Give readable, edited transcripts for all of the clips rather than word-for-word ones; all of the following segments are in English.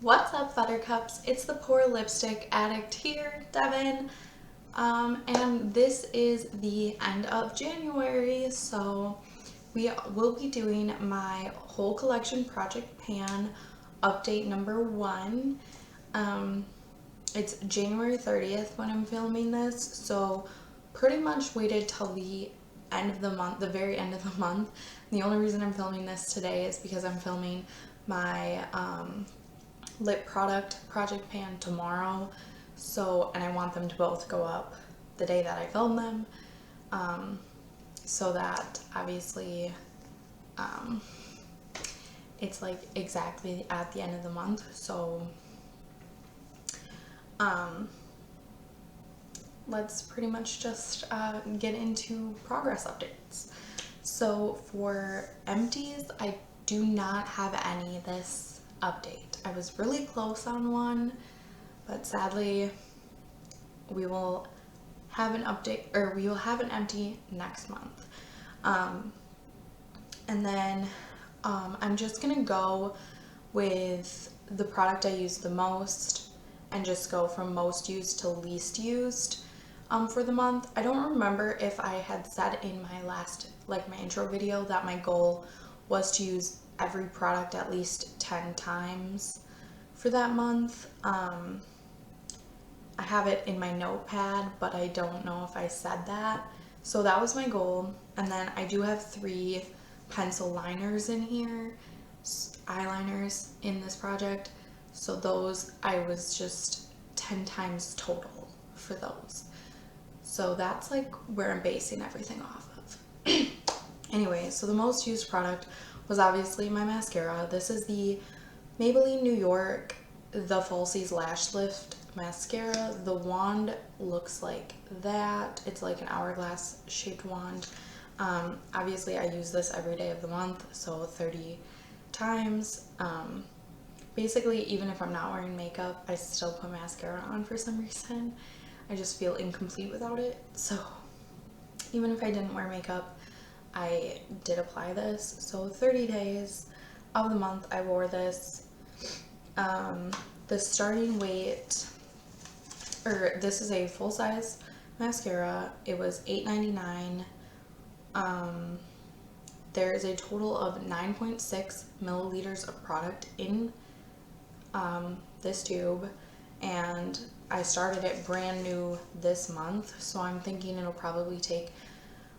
What's up, buttercups? It's the poor lipstick addict here, Devin. And this is the end of January, so we will be doing my whole collection project pan update number 1. It's January 30th when I'm filming this, so pretty much waited till the end of the month, the very end of the month. And the only reason I'm filming this today is because I'm filming my lip product project pan tomorrow, and I want them to both go up the day that I film them, so that obviously it's like exactly at the end of the month. So let's pretty much just get into progress updates. So for empties, I do not have any this update. I was really close on one, but sadly we will have an update, or we will have an empty next month. And then I'm just gonna go with the product I use the most and just go from most used to least used for the month. I don't remember if I had said in my last, like my intro video, that my goal was to use every product at least 10 times for that month. I have it in my notepad, but I don't know if I said that. So that was my goal. And then I do have 3 pencil liners in here, eyeliners in this project. So those, I was just 10 times total for those. So that's like where I'm basing everything off of. Anyway, so the most used product was obviously my mascara. This is the Maybelline New York, the Falsies Lash Lift mascara. The wand looks like that. It's like an hourglass shaped wand. Obviously I use this every day of the month, so 30 times. Basically, even if I'm not wearing makeup, I still put mascara on for some reason. I just feel incomplete without it. So even if I didn't wear makeup, I did apply this. So 30 days of the month I wore this. The starting weight, or this is a full size mascara. It was $8.99. There is a total of 9.6 milliliters of product in this tube, and I started it brand new this month, so I'm thinking it'll probably take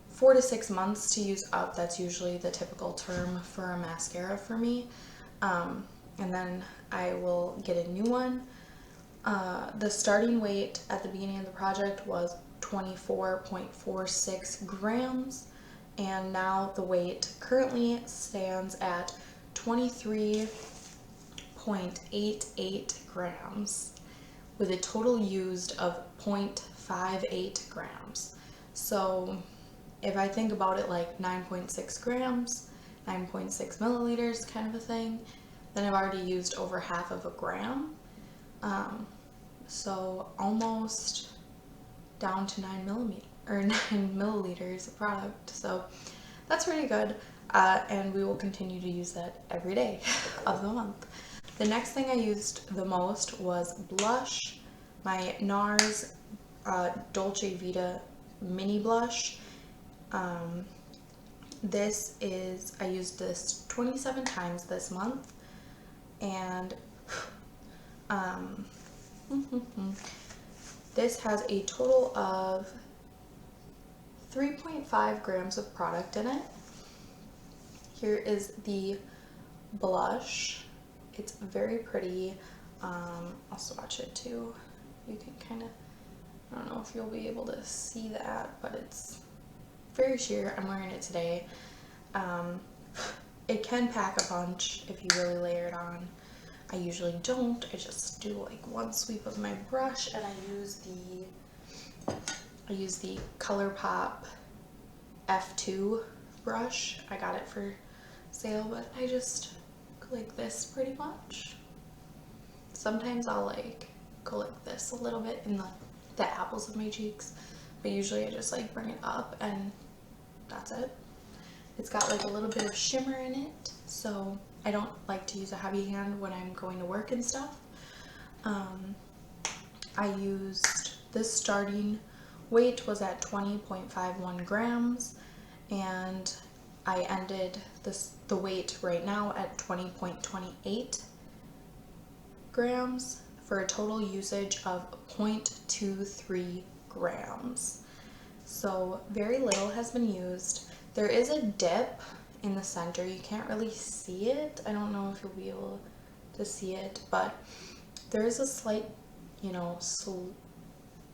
4 to 6 months to use up. That's usually the typical term for a mascara for me. And then I will get a new one. The starting weight at the beginning of the project was 24.46 grams, and now the weight currently stands at 23.88 grams with a total used of 0.58 grams. So if I think about it like 9.6 grams, 9.6 milliliters kind of a thing, then I've already used over half of a gram. So almost down to 9 milliliters of product. So that's pretty good. And we will continue to use that every day of the month. The next thing I used the most was blush, my Nars Dolce Vita mini blush. I used this 27 times this month, and this has a total of 3.5 grams of product in it. Here is the blush. It's very pretty. I'll swatch it too. You can kind of, I don't know if you'll be able to see that, but it's very sheer. I'm wearing it today. It can pack a bunch if you really layer it on. I usually don't. I just do like one sweep of my brush, and I use the ColourPop F2 brush. I got it for sale, but I just go like this pretty much. Sometimes I'll like go like this a little bit in the apples of my cheeks, but usually I just like bring it up and that's it. It's got like a little bit of shimmer in it, so I don't like to use a heavy hand when I'm going to work and stuff. I used this starting weight was at 20.51 grams, and I ended the weight right now at 20.28 grams for a total usage of 0.23 grams. So very little has been used. There is a dip in the center. You can't really see it. I don't know if you'll be able to see it, but there is a slight, you know,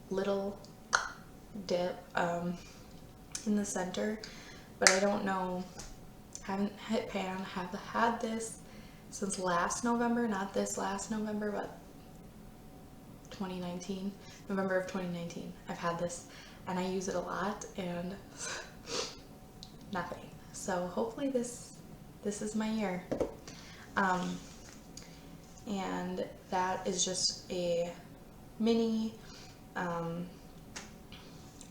little dip in the center, but I don't know. Haven't hit pan. Have had this since last November, not this last November, but 2019, November of 2019. I've had this and I use it a lot and nothing. So hopefully this is my year. And that is just a mini.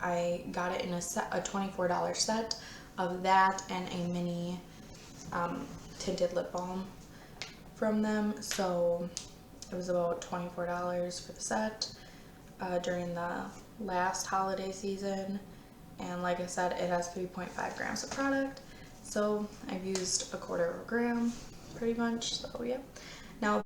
I got it in a $24 set of that and a mini tinted lip balm from them. So it was about $24 for the set during the last holiday season. And like I said, it has 3.5 grams of product. So I've used 1/4 gram pretty much. So yeah. Now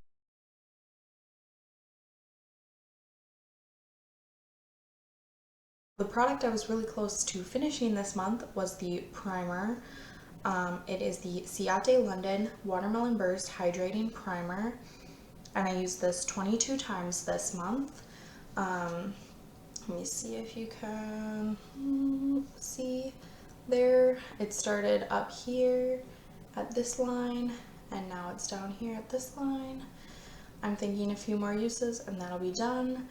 the product I was really close to finishing this month was the primer. It is the Ciate London Watermelon Burst Hydrating Primer, and I used this 22 times this month. Let me see if you can see there. It started up here at this line, and now it's down here at this line. I'm thinking a few more uses and that'll be done.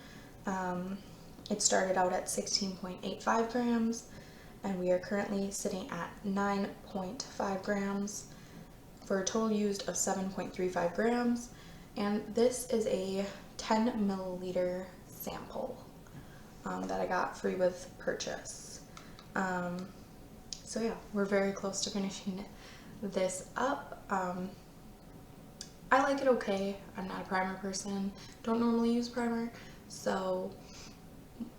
It started out at 16.85 grams, and we are currently sitting at 9.5 grams for a total used of 7.35 grams. And this is a 10 milliliter sample that I got free with purchase. So yeah, we're very close to finishing this up. I like it okay. I'm not a primer person. Don't normally use primer, so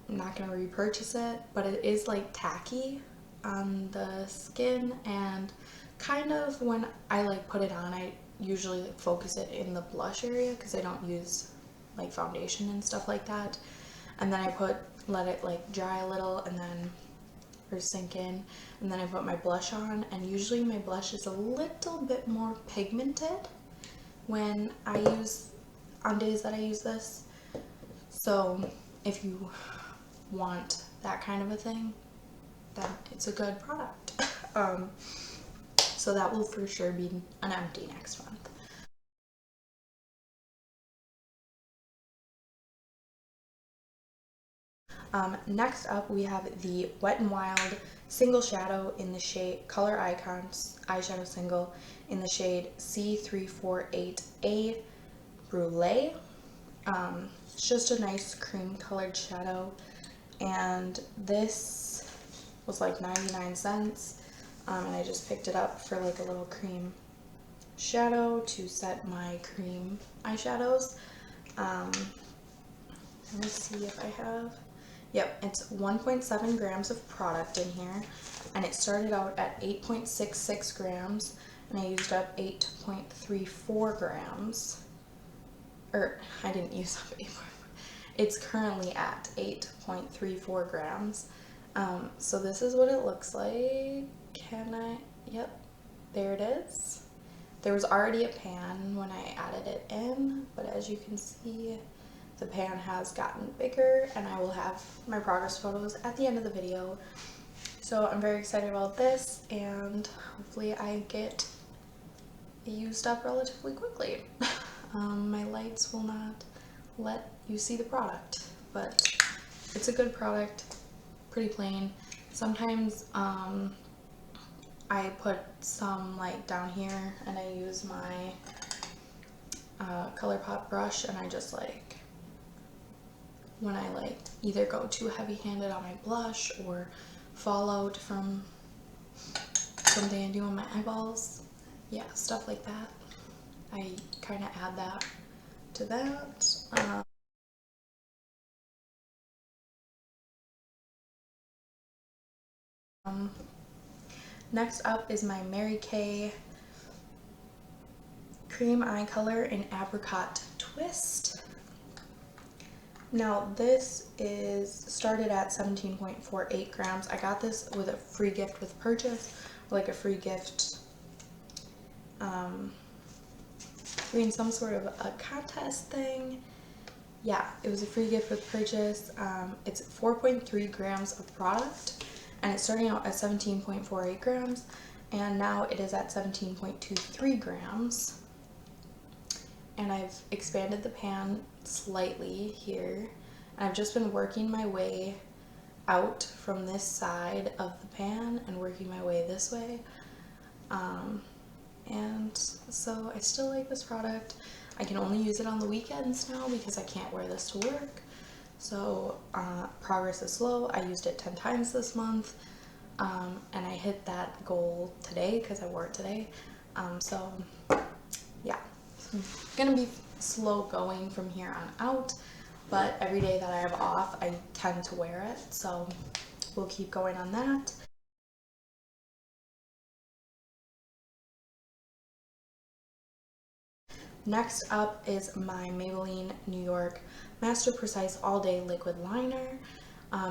I'm not gonna repurchase it, but it is like tacky on the skin, and kind of when I like put it on, I usually focus it in the blush area because I don't use like foundation and stuff like that. And then I let it like dry a little and then or sink in, and then I put my blush on, and usually my blush is a little bit more pigmented when I use on days that I use this. So if you want that kind of a thing, then it's a good product. So that will for sure be an empty next month. Next up we have the Wet n Wild single shadow in the shade Color Icons eyeshadow single in the shade C348A Brulee. It's just a nice cream colored shadow, and this was like 99 cents, and I just picked it up for like a little cream shadow to set my cream eyeshadows. Let me see if I have. Yep, it's 1.7 grams of product in here, and it started out at 8.66 grams, and I used up 8.34 grams. Or, I didn't use up 8.4. It's currently at 8.34 grams. So this is what it looks like. Yep, there it is. There was already a pan when I added it in, but as you can see, the pan has gotten bigger, and I will have my progress photos at the end of the video. So I'm very excited about this, and hopefully I get it used up relatively quickly. My lights will not let you see the product, but it's a good product, pretty plain. Sometimes I put some like down here, and I use my ColourPop brush, and I just like, when I like either go too heavy-handed on my blush or fall out from something I do on my eyeballs, yeah, stuff like that. I kind of add that to that. Next up is my Mary Kay cream eye color in Apricot Twist. Now this is started at 17.48 grams. I got this with a free gift with purchase, like a free gift doing some sort of a contest thing. Yeah, it was a free gift with purchase. It's 4.3 grams of product, and it's starting out at 17.48 grams, and now it is at 17.23 grams. And I've expanded the pan slightly here, and I've just been working my way out from this side of the pan and working my way this way. And so I still like this product. I can only use it on the weekends now because I can't wear this to work. So progress is slow. I used it 10 times this month, and I hit that goal today because I wore it today. So yeah, so I'm gonna be slow going from here on out, but every day that I have off, I tend to wear it. So we'll keep going on that. Next up is my Maybelline New York Master Precise All Day Liquid Liner.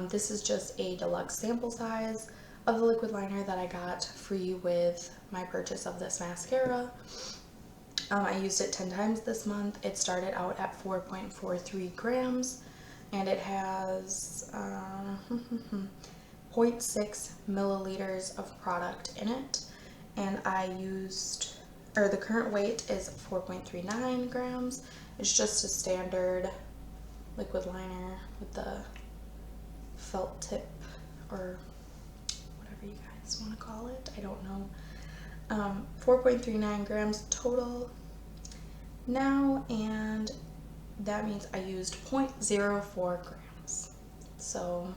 This is just a deluxe sample size of the liquid liner that I got free with my purchase of this mascara. I used it 10 times this month. It started out at 4.43 grams, and it has 0.6 milliliters of product in it, and I used, or the current weight is 4.39 grams. It's just a standard liquid liner with the felt tip, or whatever you guys want to call it. I don't know. 4.39 grams total now, and that means I used 0.04 grams. So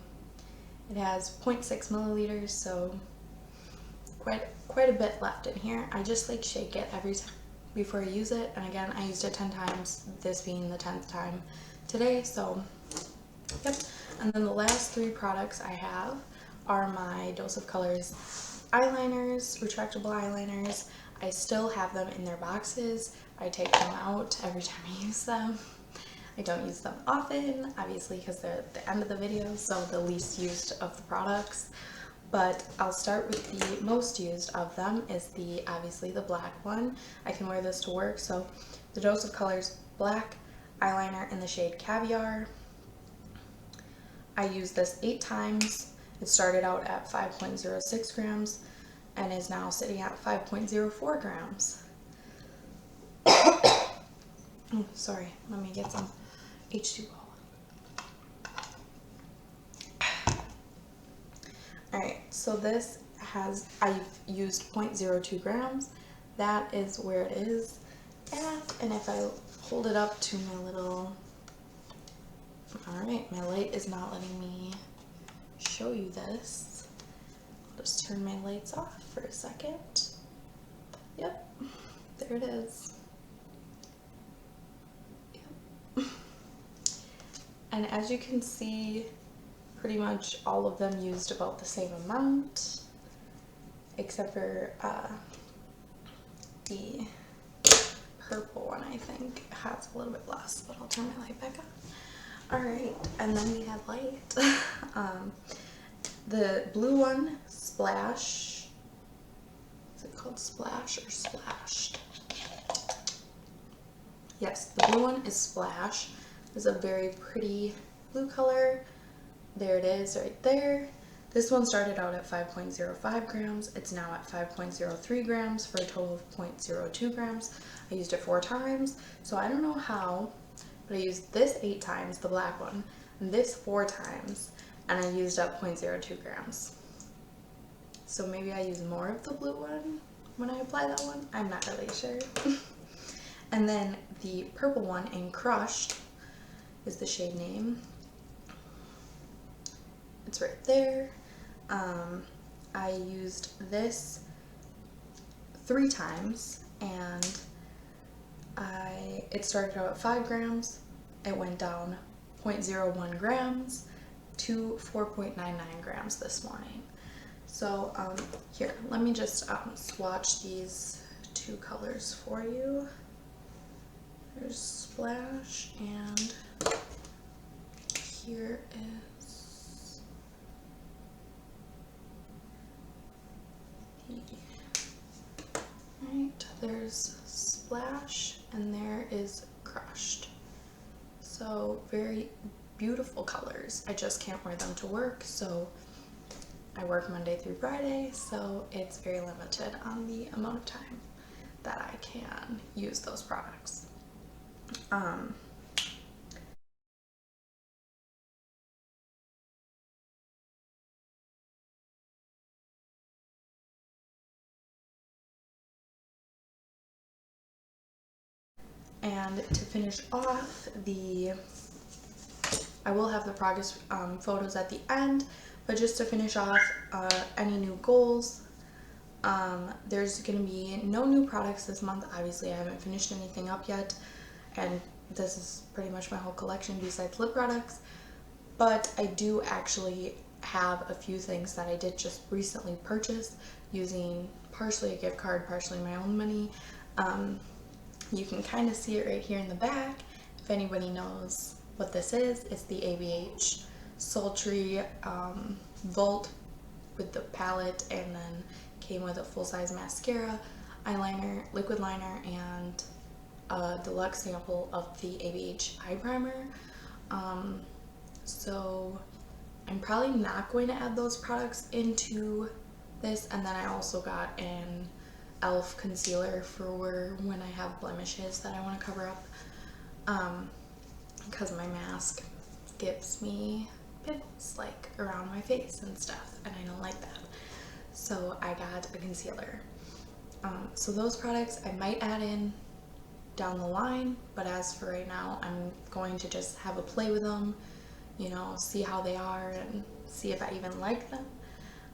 it has 0.6 milliliters, so quite a bit left in here. I just like shake it every time before I use it, and again, I used it 10 times, this being the 10th time today. So yep. And then the last three products I have are my Dose of Colors eyeliners, retractable eyeliners. I still have them in their boxes. I take them out every time I use them. I don't use them often, obviously, because they're at the end of the video, so the least used of the products. But I'll start with the most used of them is obviously the black one. I can wear this to work. So the Dose of Colors black eyeliner in the shade Caviar. I used this 8 times. It started out at 5.06 grams and is now sitting at 5.04 grams. Oh, sorry, let me get some H2O. Alright, so this has, I've used 0.02 grams. That is where it is at, and if I hold it up to my little, alright, my light is not letting me show you this. I'll just turn my lights off for a second. Yep, there it is. Yep. And as you can see, pretty much all of them used about the same amount, except for the purple one, I think, has a little bit less, but I'll turn my light back on. Alright, and then we have light. The blue one, Splash. Is it called Splash or Splashed? Yes, the blue one is Splash. It's a very pretty blue color. There it is right there. This one started out at 5.05 grams. It's now at 5.03 grams for a total of 0.02 grams. I used it 4 times, so I don't know how, but I used this 8 times, the black one, and this 4 times, and I used up 0.02 grams. So maybe I use more of the blue one when I apply that one. I'm not really sure. And then the purple one in Crushed is the shade name. It's right there. I used this 3 times, and it started out at 5 grams, it went down 0.01 grams to 4.99 grams this morning. So here, let me just swatch these two colors for you. There's Splash, and here is there's Splash, and there is Crushed. So very beautiful colors. I just can't wear them to work, so I work Monday through Friday, so it's very limited on the amount of time that I can use those products. And to finish off, I will have the progress photos at the end, but just to finish off any new goals, there's going to be no new products this month. Obviously, I haven't finished anything up yet, and this is pretty much my whole collection besides lip products, but I do actually have a few things that I did just recently purchase using partially a gift card, partially my own money. You can kind of see it right here in the back. If anybody knows what this is, it's the ABH Sultry Vault with the palette, and then came with a full-size mascara, eyeliner, liquid liner, and a deluxe sample of the ABH eye primer. So I'm probably not going to add those products into this, and then I also got an e.l.f. concealer for when I have blemishes that I want to cover up, because my mask gives me pimples like around my face and stuff, and I don't like that. So I got a concealer. So those products I might add in down the line, but as for right now, I'm going to just have a play with them, you know, see how they are and see if I even like them.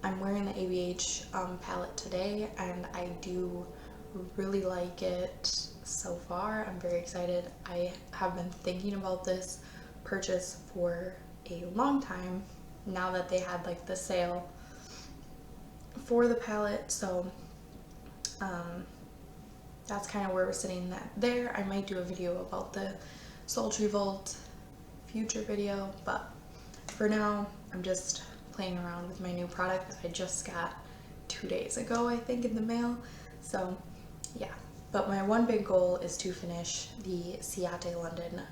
I'm wearing the ABH palette today, and I do really like it so far. I'm very excited. I have been thinking about this purchase for a long time now that they had like the sale for the palette, so that's kind of where we're sitting there. I might do a video about the Sultry Vault future video, but for now I'm just playing around with my new product that I just got 2 days ago, I think, in the mail. So yeah, but my one big goal is to finish the Ciate London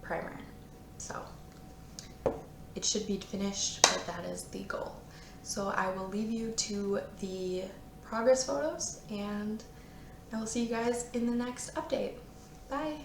primer. So it should be finished, but that is the goal. So I will leave you to the progress photos, and I will see you guys in the next update. Bye!